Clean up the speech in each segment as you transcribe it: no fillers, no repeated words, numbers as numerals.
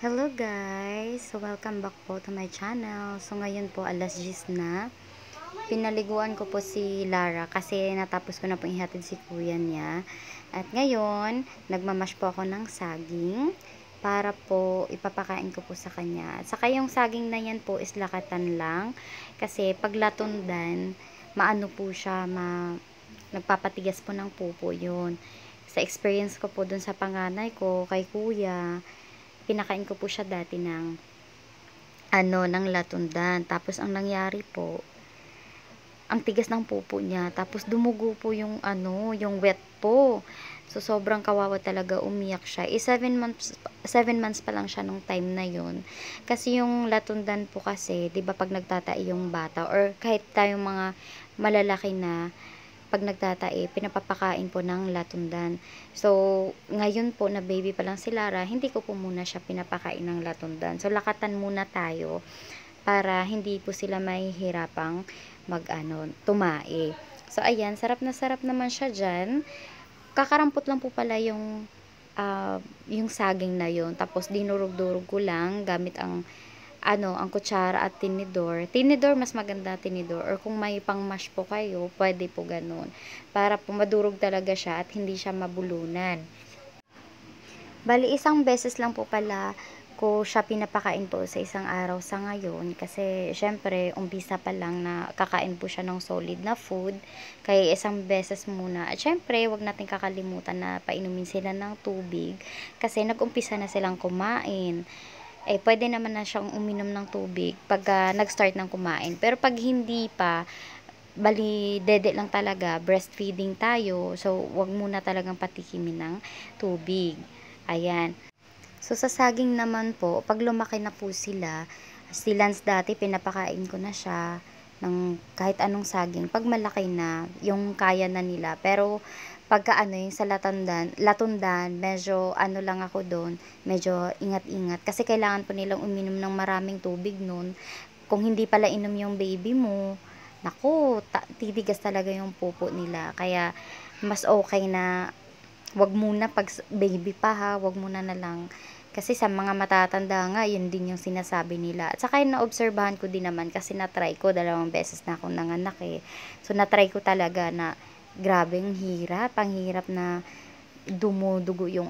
Hello guys! So welcome back po to my channel. So ngayon po alas 10 na. Pinaliguan ko po si Lara kasi natapos ko na po ihatid si kuya niya. At ngayon, nagmamash po ako ng saging para po ipapakain ko po sa kanya. At saka yung saging na yan po is lakatan lang kasi pag latundan, maano po siya, nagpapatigas po ng pupo yun. Sa experience ko po dun sa panganay ko, kay kuya, pinakain ko po siya dati ng latundan. Tapos ang nangyari po, ang tigas ng pupo niya. Tapos dumugo po yung wet po. So sobrang kawawa talaga, umiyak siya. 7 months pa lang siya nung time na yun. Kasi yung latundan po kasi, 'di ba pag nagtatai yung bata or kahit tayong mga malalaki na pag nagtatai, pinapapakain po ng latundan. So, ngayon po na baby pa lang si Lara, hindi ko po muna siya pinapakain ng latundan. So, lakatan muna tayo para hindi po sila mahihirapang tumae. So, ayan, sarap na sarap naman siya dyan. Kakarampot lang po pala yung saging na yon. Tapos, dinurog-durog ko lang gamit ang kutsara at tinidor. Tinidor, mas maganda tinidor. Or kung may pang mash po kayo, pwede po ganun. Para po madurog talaga siya at hindi siya mabulunan. Bali, isang beses lang po pala ko siya pinapakain po sa isang araw sa ngayon. Kasi, syempre, umpisa pa lang na kakain po siya ng solid na food. Kaya isang beses muna. At syempre, wag natin kakalimutan na painumin sila ng tubig. Kasi nag-umpisa na silang kumain. Pwede naman na siyang uminom ng tubig pagka nag-start ng kumain. Pero pag hindi pa, bali dede lang talaga, breastfeeding tayo. So, wag muna talagang patikimin ng tubig. Ayan. So, sa saging naman po, pag lumaki na po sila, si Lance dati, pinapakain ko na siya ng kahit anong saging. Pag malaki na, yung kaya na nila. Pero, pagka yung sa latundan, medyo lang ako doon, medyo ingat-ingat. Kasi kailangan po nilang uminom ng maraming tubig noon. Kung hindi pala inom yung baby mo, naku, titigas talaga yung pupo nila. Kaya, mas okay na, wag muna pag baby pa ha, wag muna na lang. Kasi sa mga matatanda nga, yun din yung sinasabi nila. At saka naobserbahan ko din naman kasi na-try ko, 2 beses na akong nanganak eh. So, na-try ko talaga na grabe ang hirap na dumudugo yung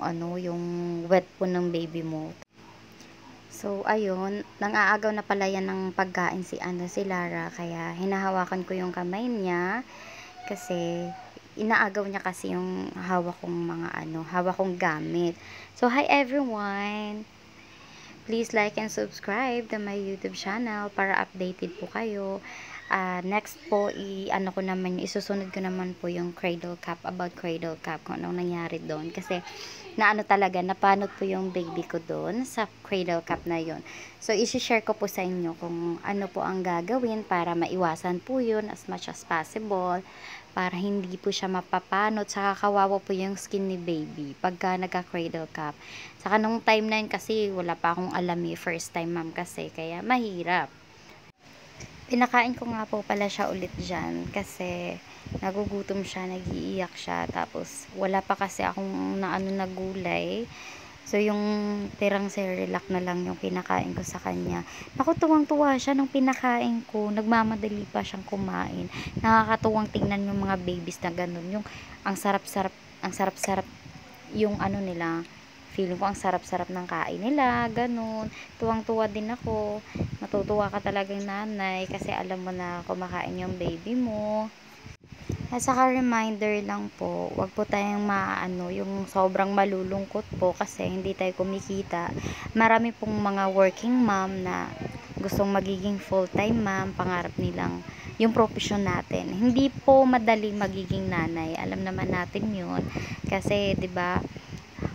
wet po ng baby mo. So, ayun, nang-aagaw na pala yan ng pagkain si Lara, kaya hinahawakan ko yung kamay niya, kasi inaagaw niya kasi yung hawak kong gamit. So, hi everyone! Please like and subscribe to my YouTube channel para updated po kayo. Next po, isusunod ko naman po yung cradle cap, about cradle cap, kung anong nangyari doon. Kasi, napanot po yung baby ko doon sa cradle cap na yon. So, isi-share ko po sa inyo kung ano po ang gagawin para maiwasan po yun as much as possible, para hindi po siya mapapanot. Saka kawawa po yung skin ni baby pagka nagka-cradle cap. Saka nung time na yun kasi wala pa akong alam first time ma'am kasi, kaya mahirap. Pinakain ko nga po pala siya ulit dyan kasi nagugutom siya, nagiiyak siya, tapos wala pa kasi akong na gulay. So, yung tirang Cerelac na lang yung pinakain ko sa kanya. Naku, tuwang-tuwa siya nung pinakain ko. Nagmamadali pa siyang kumain. Nakakatuwang tingnan yung mga babies na ganun. Yung ang sarap-sarap yung nila. Feeling ko ang sarap-sarap ng kain nila, ganun. Tuwang-tuwa din ako. Matutuwa ka talagang nanay kasi alam mo na kumakain yung baby mo. At saka reminder lang po, wag po tayong yung sobrang malulungkot po kasi hindi tayo kumikita. Marami pong mga working mom na gustong magiging full-time mom, pangarap nilang yung profession natin. Hindi po madali magiging nanay. Alam naman natin yun. Kasi, 'di ba,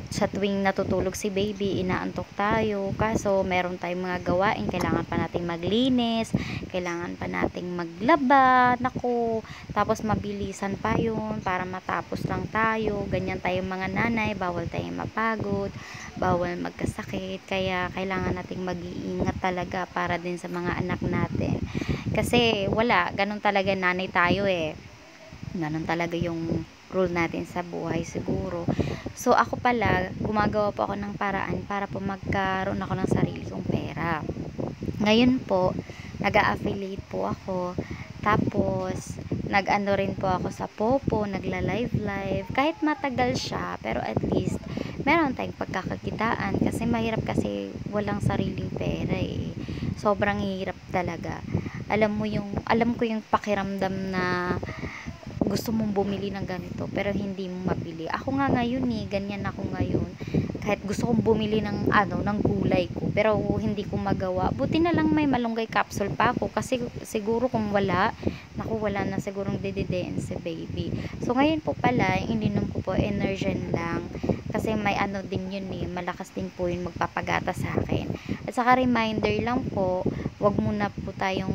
sa tuwing natutulog si baby, inaantok tayo. Kaso, meron tayong mga gawain. Kailangan pa nating maglinis. Kailangan pa nating maglaba. Naku. Tapos, mabilisan pa yun para matapos lang tayo. Ganyan tayong mga nanay. Bawal tayong mapagod. Bawal magkasakit. Kaya, kailangan nating mag-iingat talaga para din sa mga anak natin. Kasi, wala. Ganun talaga nanay tayo eh. Ganun talaga yung rule natin sa buhay siguro. So, ako pala, gumagawa po ako ng paraan para po magkaroon ako ng sarili kong pera. Ngayon po, nag-a-affiliate po ako. Tapos, nag-ano rin po ako sa Popo, nagla-live. Kahit matagal siya, pero at least, meron tayong pagkakakitaan. Kasi mahirap kasi walang sariling pera eh. Sobrang hirap talaga. Alam ko yung pakiramdam na gusto mong bumili ng ganito pero hindi mo mabili. Ako nga ngayon ganyan ako ngayon. Kahit gusto kong bumili ng ng gulay ko pero hindi ko magawa. Buti na lang may malunggay capsule pa ako kasi siguro kung wala, naku wala na sigurong dededeen si baby. So ngayon po pala, yung ininom ko po Energen lang kasi may din yun malakas din po yun magpapagata sa akin. At saka reminder lang po, wag muna po tayong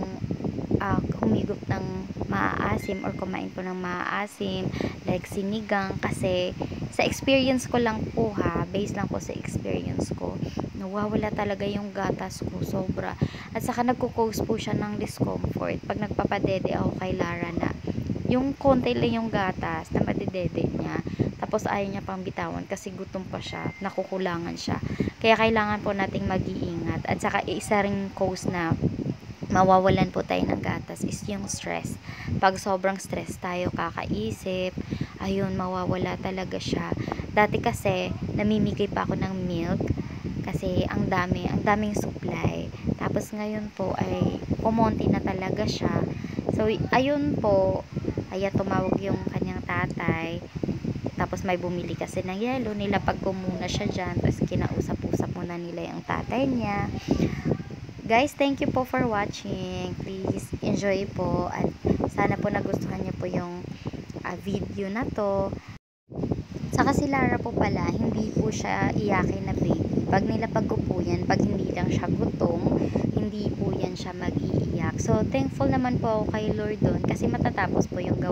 humigop ng maaasim or kumain po ng maaasim like sinigang kasi sa experience ko lang po based lang po sa experience ko, nawawala talaga yung gatas ko sobra at saka nagko-cause po siya ng discomfort pag nagpapadede ako kay Lara na yung konti lang yung gatas na madidede niya tapos ayaw niya pang bitawan kasi gutom pa siya, nakukulangan siya, kaya kailangan po nating mag-iingat. At saka isa ring cause na mawawalan po tayo ng gatas is yung stress. Pag sobrang stress tayo kakaisip, ayun, mawawala talaga siya. Dati kasi, namimigay pa ako ng milk kasi ang daming supply. Tapos ngayon po ay kumonti na talaga siya. So, ayun po, kaya tumawag yung kanyang tatay. Tapos may bumili kasi ng yelo, nilapag ko muna siya dyan. Tapos kinausap-usap muna nila yung tatay niya. Guys, thank you po for watching. Please enjoy po at sana po nagustuhan niyo po yung video na to. Saka si Lara po pala, hindi po siya iyakin na baby. Pag nilapag ko po yan, pag hindi lang siya gutom, hindi po yan siya mag-iiyak. So, thankful naman po ako kay Lord doon kasi matatapos po yung gawa.